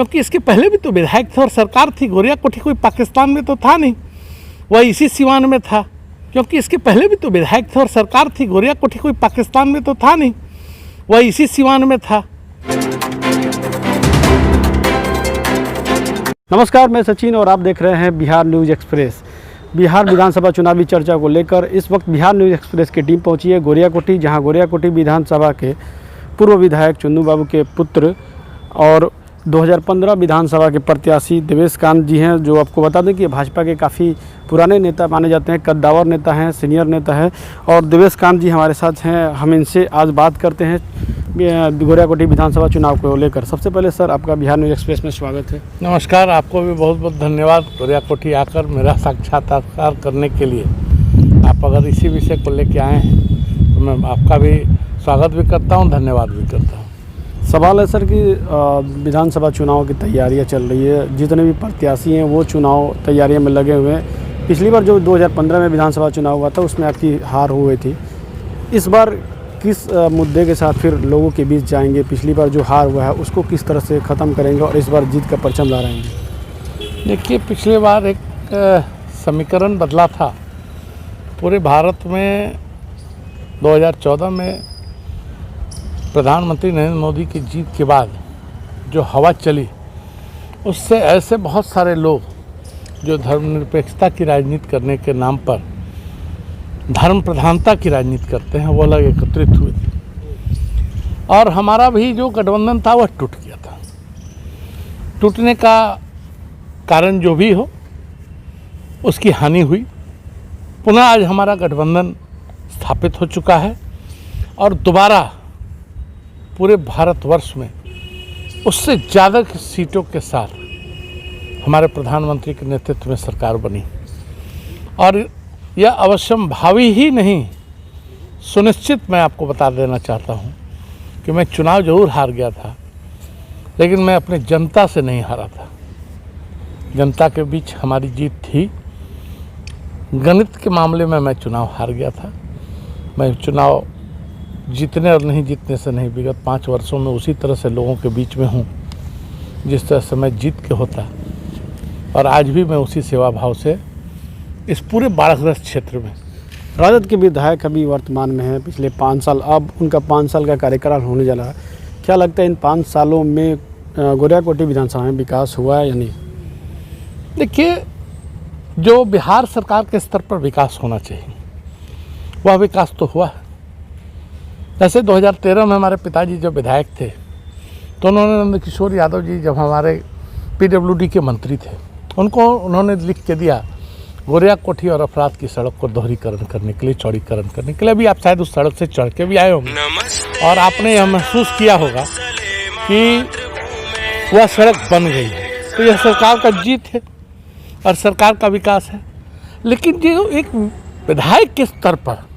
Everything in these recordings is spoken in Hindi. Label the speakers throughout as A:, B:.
A: क्योंकि इसके पहले भी तो विधायक थे और सरकार थी। गोरिया कोठी कोई पाकिस्तान में तो था नहीं, वह इसी सिवान में था। क्योंकि इसके पहले भी तो विधायक थे और सरकार थी। गोरिया कोठी कोई पाकिस्तान में तो था नहीं, वह इसी सिवान में था।
B: नमस्कार, मैं सचिन और आप देख रहे हैं बिहार न्यूज़ एक्सप्रेस। बिहार विधानसभा चुनावी चर्चा को लेकर इस वक्त बिहार न्यूज़ एक्सप्रेस की टीम पहुंची है गोरिया कोठी, जहां गोरिया कोठी विधानसभा के पूर्व विधायक चुन्नू बाबू के पुत्र और 2015 विधानसभा के प्रत्याशी देवेश कांत जी हैं, जो आपको बता दें कि भाजपा के काफ़ी पुराने नेता माने जाते हैं, कद्दावर नेता हैं, सीनियर नेता हैं। और देवेश कांत जी हमारे साथ हैं, हम इनसे आज बात करते हैं गोरिया कोठी विधानसभा चुनाव को लेकर। सबसे पहले सर, आपका बिहार न्यूज़ एक्सप्रेस में स्वागत है।
A: नमस्कार, आपको भी बहुत बहुत धन्यवाद गोरिया कोठी आकर मेरा साक्षात्कार करने के लिए। आप अगर इसी विषय को लेके आए हैं तो मैं आपका भी स्वागत भी करता हूं, धन्यवाद भी करता हूं।
B: सवाल है सर कि विधानसभा चुनाव की तैयारियां चल रही है, जितने भी प्रत्याशी हैं वो चुनाव तैयारियों में लगे हुए हैं। पिछली बार जो 2015 में विधानसभा चुनाव हुआ था उसमें आपकी हार हुई थी। इस बार किस मुद्दे के साथ फिर लोगों के बीच जाएंगे? पिछली बार जो हार हुआ है उसको किस तरह से ख़त्म करेंगे और इस बार जीत का परचम लहराएंगे?
A: देखिए, पिछले बार एक समीकरण बदला था पूरे भारत में। 2014 में प्रधानमंत्री नरेंद्र मोदी की जीत के बाद जो हवा चली, उससे ऐसे बहुत सारे लोग जो धर्मनिरपेक्षता की राजनीति करने के नाम पर धर्म प्रधानता की राजनीति करते हैं, वो लोग एकत्रित हुए थे। और हमारा भी जो गठबंधन था वह टूट गया था। टूटने का कारण जो भी हो, उसकी हानि हुई। पुनः आज हमारा गठबंधन स्थापित हो चुका है और दोबारा पूरे भारतवर्ष में उससे ज़्यादा सीटों के साथ हमारे प्रधानमंत्री के नेतृत्व में सरकार बनी। और यह अवश्यंभावी ही नहीं, सुनिश्चित मैं आपको बता देना चाहता हूँ कि मैं चुनाव जरूर हार गया था, लेकिन मैं अपने जनता से नहीं हारा था। जनता के बीच हमारी जीत थी। गणित के मामले में मैं चुनाव हार गया था। मैं चुनाव जीतने और नहीं जीतने से नहीं, विगत 5 वर्षों में उसी तरह से लोगों के बीच में हूँ जिस तरह से मैं जीत के होता। और आज भी मैं उसी सेवा भाव से इस पूरे बाढ़ग्रस्त क्षेत्र में।
B: राजद के विधायक अभी वर्तमान में हैं, पिछले 5 साल, अब उनका 5 साल का कार्यकाल होने जा रहा है। क्या लगता है इन 5 सालों में गोरिया कोठी विधानसभा में विकास हुआ है या नहीं?
A: देखिए, जो बिहार सरकार के स्तर पर विकास होना चाहिए वह विकास तो हुआ है। जैसे 2013 में हमारे पिताजी जब विधायक थे तो उन्होंने नंदकिशोर यादव जी जब हमारे PWD के मंत्री थे, उन्होंने लिख के दिया गोरिया कोठी और अफराद की सड़क को दोहरीकरण करने के लिए, चौड़ीकरण करने के लिए। अभी आप शायद उस सड़क से चढ़ के भी आए होंगे और आपने यह महसूस किया होगा कि वह सड़क बन गई है। तो यह सरकार का जीत है और सरकार का विकास है। लेकिन जो एक विधायक के स्तर पर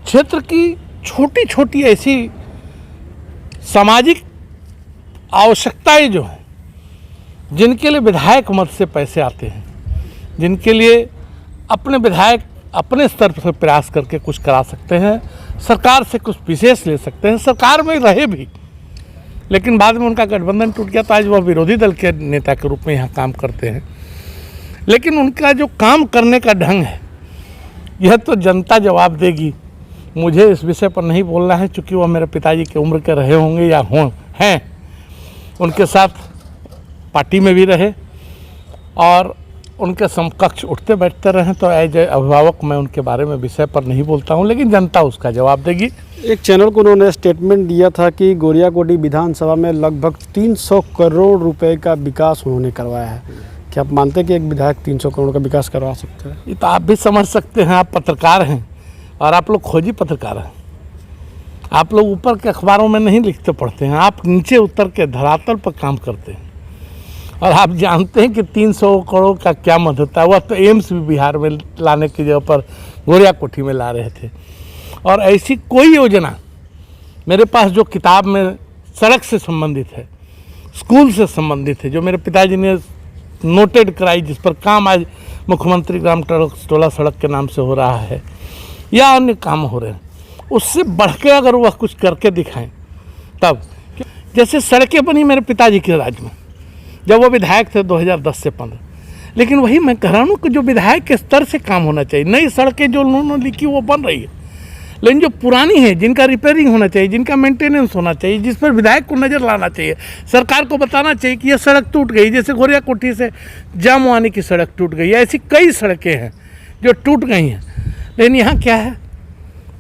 A: क्षेत्र की छोटी छोटी ऐसी सामाजिक आवश्यकताएं जो हैं, जिनके लिए विधायक मद से पैसे आते हैं, जिनके लिए अपने विधायक अपने स्तर पर प्रयास करके कुछ करा सकते हैं, सरकार से कुछ विशेष ले सकते हैं, सरकार में रहे भी, लेकिन बाद में उनका गठबंधन टूट गया तो आज वह विरोधी दल के नेता के रूप में यहाँ काम करते हैं। लेकिन उनका जो काम करने का ढंग है, यह तो जनता जवाब देगी। मुझे इस विषय पर नहीं बोलना है, चूँकि वह मेरे पिताजी की उम्र के रहे होंगे या हैं, उनके साथ पार्टी में भी रहे और उनके समकक्ष उठते बैठते रहे। तो एज अभिभावक मैं उनके बारे में विषय पर नहीं बोलता हूं, लेकिन जनता उसका जवाब देगी।
B: एक चैनल को उन्होंने स्टेटमेंट दिया था कि गोरिया कोठी विधानसभा में लगभग 300 करोड़ रुपए का विकास उन्होंने करवाया है। क्या आप मानते हैं कि एक विधायक 300 करोड़ का विकास करवा सकता है?
A: ये तो आप भी समझ सकते हैं, आप पत्रकार हैं और आप लोग खोजी पत्रकार हैं। आप लोग ऊपर के अखबारों में नहीं लिखते पढ़ते हैं, आप नीचे उतर के धरातल पर काम करते हैं और आप जानते हैं कि 300 करोड़ का क्या मद होता है। वह तो एम्स भी बिहार में लाने की जगह पर गोरिया कोठी में ला रहे थे। और ऐसी कोई योजना मेरे पास जो किताब में सड़क से संबंधित है, स्कूल से संबंधित है, जो मेरे पिताजी ने नोटेड कराई, जिस पर काम आज मुख्यमंत्री ग्राम टोला सड़क के नाम से हो रहा है या अन्य काम हो रहे हैं, उससे बढ़ के अगर वह कुछ करके दिखाएं तब। जैसे सड़कें बनी मेरे पिताजी के राज में, जब वो विधायक थे 2010 से 15। लेकिन वही मैं कह रहा हूँ कि जो विधायक के स्तर से काम होना चाहिए, नई सड़कें जो उन्होंने लिखी वो बन रही है, लेकिन जो पुरानी है जिनका रिपेयरिंग होना चाहिए, जिनका मेंटेनेंस होना चाहिए, जिस पर विधायक को नज़र लाना चाहिए, सरकार को बताना चाहिए कि यह सड़क टूट गई, जैसे गोरिया कोठी से जामुआनी की सड़क टूट गई, ऐसी कई सड़कें हैं जो टूट गई हैं। लेकिन यहाँ क्या है,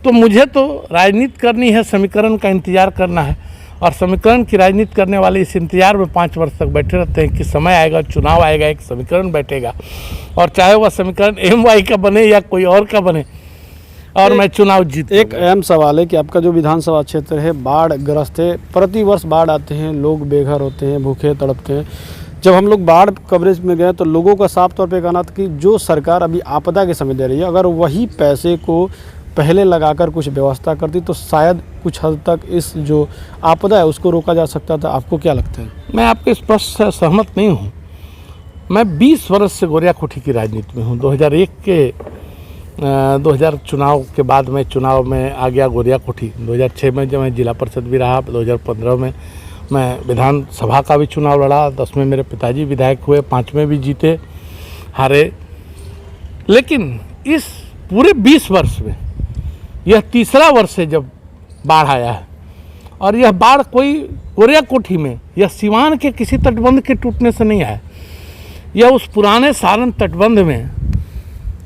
A: तो मुझे तो राजनीति करनी है, समीकरण का इंतज़ार करना है, और समीकरण की राजनीति करने वाले इस इंतजार में 5 वर्ष तक बैठे रहते हैं कि समय आएगा, चुनाव आएगा, एक समीकरण बैठेगा, और चाहे वह समीकरण MY का बने या कोई और का बने, और मैं चुनाव जीत।
B: एक अहम सवाल है कि आपका जो विधानसभा क्षेत्र है बाढ़ ग्रस्त है, प्रतिवर्ष बाढ़ आते हैं, लोग बेघर होते हैं, भूखे तड़पते हैं। जब हम लोग बाढ़ कवरेज में गए तो लोगों का साफ तौर पे कहना था कि जो सरकार अभी आपदा के समय दे रही है, अगर वही पैसे को पहले लगाकर कुछ व्यवस्था करती तो शायद कुछ हद तक इस जो आपदा है उसको रोका जा सकता था। आपको क्या लगता है?
A: मैं आपके इस प्रश्न से सहमत नहीं हूँ। मैं 20 वर्ष से गोरिया कोठी की राजनीति में हूँ। 2000 चुनाव के बाद मैं चुनाव में आ गया गोरिया कोठी। 2006 में जब मैं जिला परिषद भी रहा, 2015 में मैं विधानसभा का भी चुनाव लड़ा, 10 में मेरे पिताजी विधायक हुए, 5 में भी जीते हारे। लेकिन इस पूरे 20 वर्ष में यह तीसरा वर्ष है जब बाढ़ आया है, और यह बाढ़ कोई गोरिया कोठी में या सिवान के किसी तटबंध के टूटने से नहीं आया। यह उस पुराने सारण तटबंध में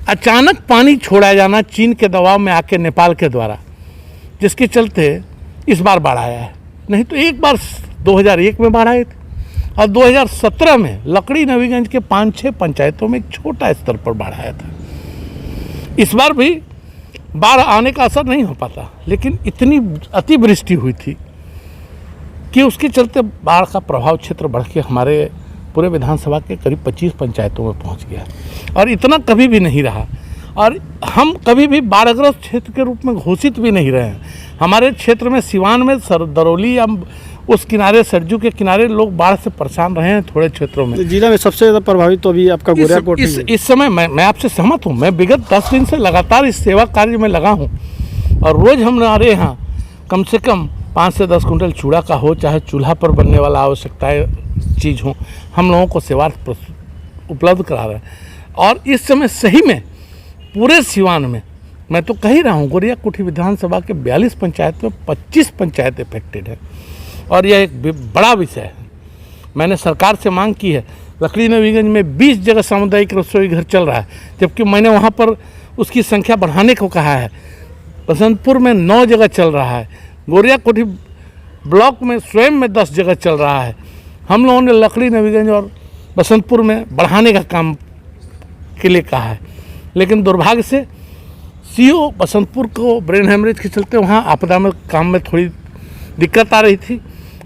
A: अचानक पानी छोड़ा जाना चीन के दबाव में आके नेपाल के द्वारा, जिसके चलते इस बार बाढ़ आया है। नहीं तो एक बार 2001 में बाढ़ आए थे, और 2017 में लकड़ी नवीगंज के 5-6 पंचायतों में एक छोटा स्तर पर बाढ़ आया था। इस बार भी बाढ़ आने का असर नहीं हो पाता, लेकिन इतनी अतिवृष्टि हुई थी कि उसके चलते बाढ़ का प्रभाव क्षेत्र बढ़ के हमारे पूरे विधानसभा के करीब 25 पंचायतों में पहुंच गया, और इतना कभी भी नहीं रहा। और हम कभी भी बाढ़ग्रस्त क्षेत्र के रूप में घोषित भी नहीं रहे हैं। हमारे क्षेत्र में सिवान में दरौली या उस किनारे सरजू के किनारे लोग बाढ़ से परेशान रहे हैं थोड़े क्षेत्रों में।
B: जिला में सबसे ज़्यादा प्रभावित तो अभी आपका गोरिया कोठी है।
A: इस समय मैं आपसे सहमत हूँ। मैं विगत 10 दिन से लगातार इस सेवा कार्य में लगा हूँ, और रोज़ हमारे यहाँ कम से कम 5 से 10 कुंटल चूड़ा का हो, चाहे चूल्हा पर बनने वाला आवश्यकताएँ चीज़ हो, हम लोगों को सेवा उपलब्ध करा रहे हैं। और इस समय सही में पूरे सिवान में मैं तो कह ही रहा हूँ, गोरिया कोठी विधानसभा के 42 पंचायत में 25 पंचायत इफेक्टेड है, और यह एक बड़ा विषय है। मैंने सरकार से मांग की है, लकड़ी नवीगंज में 20 जगह सामुदायिक रसोई घर चल रहा है, जबकि मैंने वहाँ पर उसकी संख्या बढ़ाने को कहा है। बसंतपुर में 9 जगह चल रहा है, गोरिया कोठी ब्लॉक में स्वयं में 10 जगह चल रहा है। हम लोगों ने लकड़ी नवीगंज और बसंतपुर में बढ़ाने का काम के लिए कहा है, लेकिन दुर्भाग्य से CO बसंतपुर को ब्रेन हेमरेज के चलते वहाँ आपदा में काम में थोड़ी दिक्कत आ रही थी,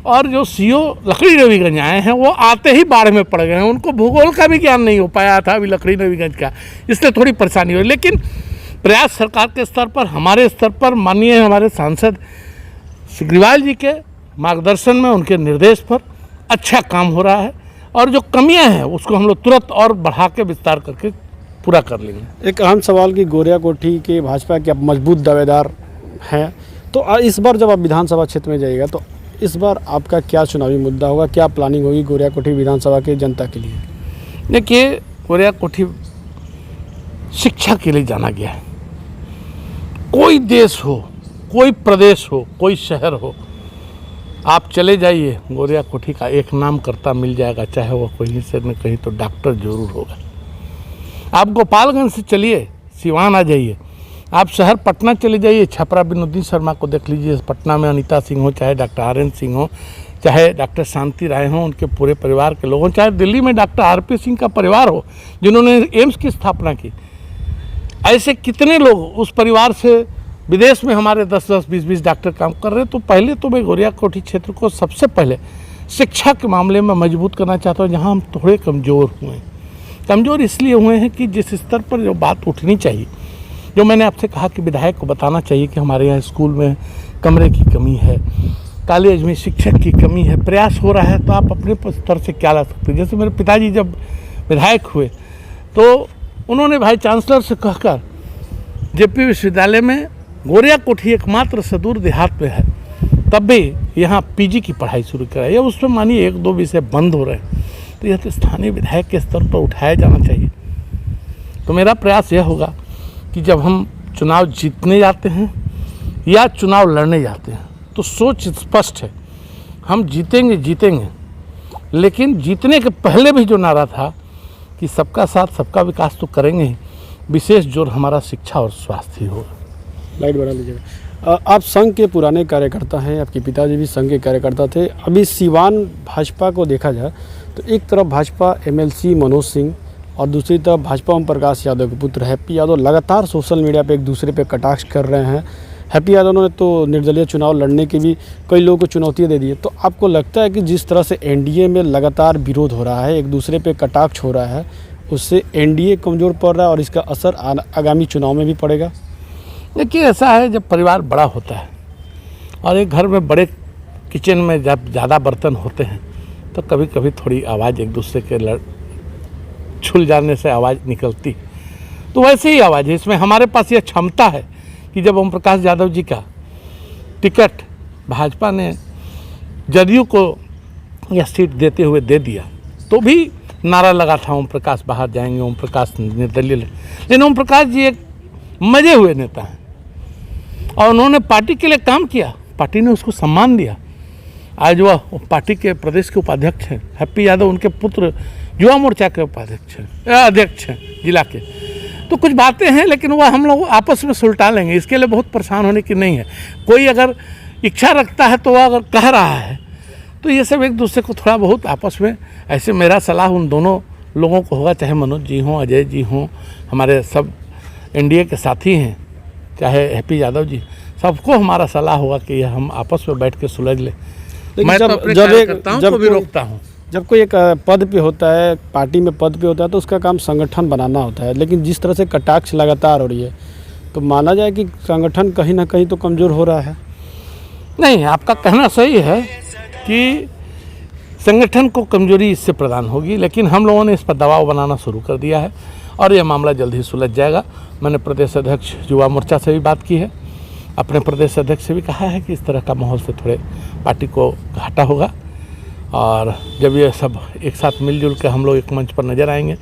A: और जो CO लकड़ी नवीगंज आए हैं वो आते ही बाढ़ में पड़ गए हैं। उनको भूगोल का भी ज्ञान नहीं हो पाया था अभी लकड़ी नवीगंज का, इसलिए थोड़ी परेशानी हुई। लेकिन प्रयास सरकार के स्तर पर, हमारे स्तर पर, माननीय हमारे सांसद सिग्रीवाल जी के मार्गदर्शन में, उनके निर्देश पर अच्छा काम हो रहा है, और जो कमियां हैं उसको हम लोग तुरंत और बढ़ा के विस्तार करके पूरा कर लेंगे।
B: एक अहम सवाल कि गोरिया कोठी के भाजपा के आप मजबूत दावेदार हैं, तो इस बार जब आप विधानसभा क्षेत्र में जाइएगा तो इस बार आपका क्या चुनावी मुद्दा होगा, क्या प्लानिंग होगी गोरिया कोठी विधानसभा के जनता के लिए?
A: देखिए, गोरिया कोठी शिक्षा के लिए जाना गया है। कोई देश हो, कोई प्रदेश हो, कोई शहर हो, आप चले जाइए, गोरिया कोठी का एक नाम करता मिल जाएगा, चाहे वो कहीं से न कहीं तो डॉक्टर जरूर होगा। आप गोपालगंज से चलिए, सिवान आ जाइए, आप शहर पटना चले जाइए, छपरा विनोदी शर्मा को देख लीजिए, पटना में अनीता सिंह हो, चाहे डॉक्टर RN सिंह हो, चाहे डॉक्टर शांति राय हो, उनके पूरे परिवार के लोग हों, चाहे दिल्ली में डॉक्टर RP सिंह का परिवार हो जिन्होंने एम्स की स्थापना की। ऐसे कितने लोग उस परिवार से विदेश में हमारे 10-10, 20-20 डॉक्टर काम कर रहे हैं। तो पहले तो मैं गोरिया कोठी क्षेत्र को सबसे पहले शिक्षा के मामले में मजबूत करना चाहता हूँ, जहाँ हम थोड़े कमज़ोर हुए हैं। कमज़ोर इसलिए हुए हैं कि जिस स्तर पर जो बात उठनी चाहिए, जो मैंने आपसे कहा कि विधायक को बताना चाहिए कि हमारे यहाँ स्कूल में कमरे की कमी है, कॉलेज में शिक्षक की कमी है, प्रयास हो रहा है, तो आप अपने स्तर से क्या ला सकते हैं। जैसे मेरे पिताजी जब विधायक हुए तो उन्होंने भाई चांसलर से कहकर JP विश्वविद्यालय में, गोरिया कोठी एकमात्र सुदूर देहात में है, तब भी यहाँ पीजी की पढ़ाई शुरू कराई है, उसमें मानिए 1-2 विषय बंद हो रहे हैं, तो यह तो स्थानीय विधायक के स्तर पर उठाया जाना चाहिए। तो मेरा प्रयास यह होगा कि जब हम चुनाव जीतने जाते हैं या चुनाव लड़ने जाते हैं तो सोच स्पष्ट है, हम जीतेंगे, लेकिन जीतने के पहले भी जो नारा था कि सबका साथ सबका विकास तो करेंगे ही, विशेष जोर हमारा शिक्षा और स्वास्थ्य ही होगा।
B: लाइट बढ़ा लीजिएगा। आप संघ के पुराने कार्यकर्ता हैं, आपके पिताजी भी संघ के कार्यकर्ता थे। अभी सीवान भाजपा को देखा जाए तो एक तरफ भाजपा MLC मनोज सिंह और दूसरी तरफ भाजपा ओम प्रकाश यादव के पुत्र हैप्पी यादव लगातार सोशल मीडिया पे एक दूसरे पे कटाक्ष कर रहे हैं। हैप्पी यादव ने तो निर्दलीय चुनाव लड़ने की भी कई लोगों को चुनौतियाँ दे दी है। तो आपको लगता है कि जिस तरह से NDA में लगातार विरोध हो रहा है, एक दूसरे पे कटाक्ष हो रहा है, उससे NDA कमज़ोर पड़ रहा है और इसका असर आगामी चुनाव में भी पड़ेगा?
A: देखिए, ऐसा है, जब परिवार बड़ा होता है और एक घर में बड़े किचन में जब ज़्यादा बर्तन होते हैं तो कभी कभी थोड़ी आवाज़ एक दूसरे के छुल जाने से आवाज़ निकलती, तो वैसे ही आवाज़ है। इसमें हमारे पास यह क्षमता है कि जब ओम प्रकाश यादव जी का टिकट भाजपा ने जदयू को यह सीट देते हुए दे दिया तो भी नारा लगा था ओम प्रकाश बाहर जाएंगे, ओम प्रकाश निर्दलीय। लेकिन ओम प्रकाश जी एक मजे हुए नेता हैं और उन्होंने पार्टी के लिए काम किया, पार्टी ने उसको सम्मान दिया। आज वह पार्टी के प्रदेश के उपाध्यक्ष हैं। हैप्पी यादव उनके पुत्र युवा मोर्चा के उपाध्यक्ष हैं, अध्यक्ष हैं जिला के। तो कुछ बातें हैं, लेकिन वह हम लोग आपस में सुलटा लेंगे, इसके लिए बहुत परेशान होने की नहीं है। कोई अगर इच्छा रखता है तो वह अगर कह रहा है तो ये सब एक दूसरे को थोड़ा बहुत आपस में, ऐसे मेरा सलाह उन दोनों लोगों को होगा, चाहे मनोज जी हों, अजय जी हों, हमारे सब NDA के साथी हैं, चाहे हैप्पी यादव जी, सबको हमारा सलाह होगा कि यह हम आपस में बैठ के सुलझ लें। मैं तो अपने कार्यकर्ताओं को भी रोकता हूँ।
B: जब कोई एक पद पे होता है, पार्टी में पद पे होता है, तो उसका काम संगठन बनाना होता है। लेकिन जिस तरह से कटाक्ष लगातार हो रही है तो माना जाए कि संगठन कहीं ना कहीं तो कमज़ोर हो रहा है।
A: नहीं, आपका कहना सही है कि संगठन को कमजोरी इससे प्रदान होगी, लेकिन हम लोगों ने इस पर दबाव बनाना शुरू कर दिया है और यह मामला जल्द ही सुलझ जाएगा। मैंने प्रदेश अध्यक्ष युवा मोर्चा से भी बात की है, अपने प्रदेश अध्यक्ष से भी कहा है कि इस तरह का माहौल से थोड़े पार्टी को घाटा होगा और जब ये सब एक साथ मिलजुल के हम लोग एक मंच पर नज़र आएंगे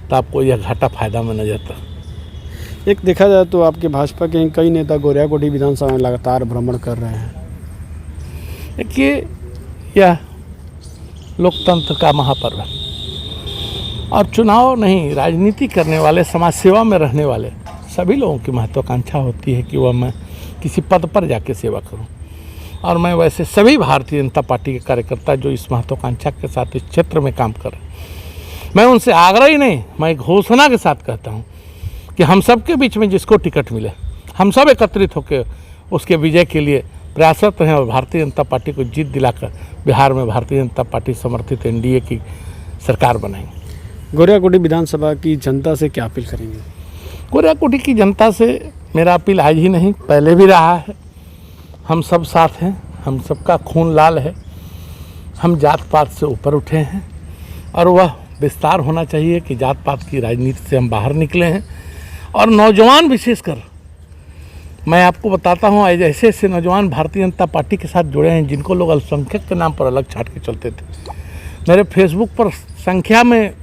A: तो आपको यह घाटा फायदा में नजर आता।
B: एक देखा जाए तो आपके भाजपा के कई नेता गोरियाकोटी विधानसभा में लगातार भ्रमण कर रहे हैं।
A: देखिए, यह लोकतंत्र का महापर्व है और चुनाव नहीं, राजनीति करने वाले, समाज सेवा में रहने वाले सभी लोगों की महत्वाकांक्षा होती है कि वह मैं किसी पद पर जाके सेवा करूं। और मैं वैसे सभी भारतीय जनता पार्टी के कार्यकर्ता जो इस महत्वाकांक्षा के साथ इस क्षेत्र में काम कर रहे हैं, मैं उनसे आग्रह ही नहीं, मैं घोषणा के साथ कहता हूं कि हम सब के बीच में जिसको टिकट मिले, हम सब एकत्रित होकर उसके विजय के लिए प्रयासरत हैं और भारतीय जनता पार्टी को जीत दिलाकर बिहार में भारतीय जनता पार्टी समर्थित NDA की सरकार बनाएंगे।
B: गोरियाकोटी विधानसभा की जनता से क्या अपील करेंगे?
A: गोरियाकोटी की जनता से मेरा अपील आज ही नहीं, पहले भी रहा है, हम सब साथ हैं, हम सबका खून लाल है, हम जात पात से ऊपर उठे हैं और वह विस्तार होना चाहिए कि जात पात की राजनीति से हम बाहर निकले हैं। और नौजवान विशेषकर मैं आपको बताता हूँ, आज ऐसे ऐसे नौजवान भारतीय जनता पार्टी के साथ जुड़े हैं जिनको लोग अल्पसंख्यक के नाम पर अलग छाट के चलते थे। मेरे फेसबुक पर संख्या में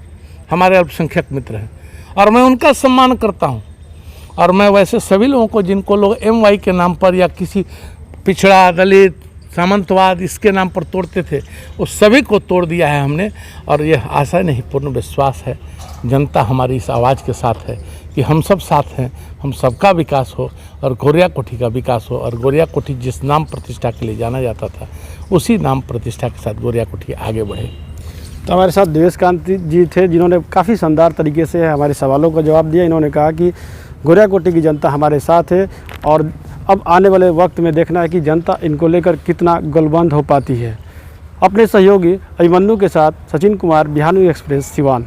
A: हमारे अल्पसंख्यक मित्र हैं और मैं उनका सम्मान करता हूँ। और मैं वैसे सभी लोगों को जिनको लोग MY के नाम पर या किसी पिछड़ा, दलित, सामंतवाद इसके नाम पर तोड़ते थे, उस सभी को तोड़ दिया है हमने। और यह आशा नहीं, पूर्ण विश्वास है, जनता हमारी इस आवाज़ के साथ है कि हम सब साथ हैं, हम सबका विकास हो और गोरियाकोटी का विकास हो। और गोरियाकोटी जिस नाम प्रतिष्ठा के लिए जाना जाता था, उसी नाम प्रतिष्ठा के साथ गोरियाकोटी आगे बढ़े।
B: तो हमारे साथ देवेशकांत जी थे, जिन्होंने काफ़ी शानदार तरीके से हमारे सवालों का जवाब दिया। इन्होंने कहा कि गोरियाकोटी की जनता हमारे साथ है और अब आने वाले वक्त में देखना है कि जनता इनको लेकर कितना गलबंद हो पाती है। अपने सहयोगी अभिमन्यु के साथ सचिन कुमार, बिहार न्यूज़ एक्सप्रेस, सिवान।